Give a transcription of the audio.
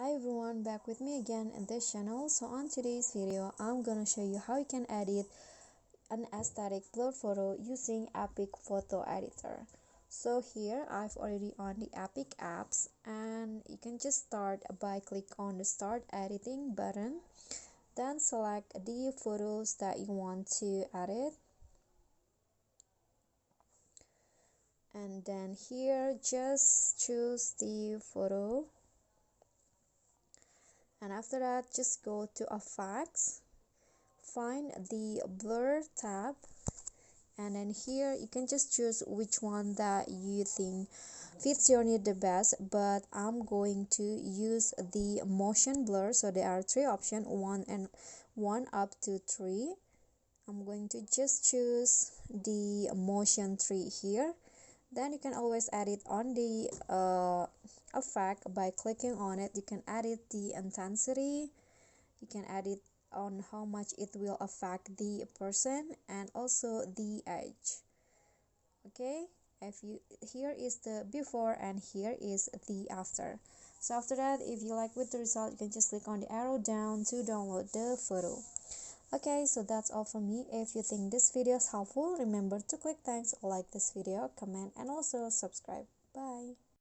Hi everyone, back with me again in this channel. So on today's video, I'm gonna show you how you can edit an aesthetic blur photo using EPIK Photo Editor. So here I've already on the EPIK apps, and you can just start by click on the start editing button, then select the photos that you want to edit, and then here just choose the photo. And after that, just go to effects, find the blur tab, and then here you can just choose which one that you think fits your need the best, but I'm going to use the motion blur. So there are three options, one up to three. I'm going to just choose the motion 3 here. Then you can always edit on the effect by clicking on it. You can edit the intensity, you can edit on how much it will affect the person, and also the edge. Okay, if you here is the before and here is the after. So after that, if you like with the result, you can just click on the arrow down to download the photo. Okay, so that's all from me. If you think this video is helpful, remember to click thanks, like this video, comment, and also subscribe. Bye.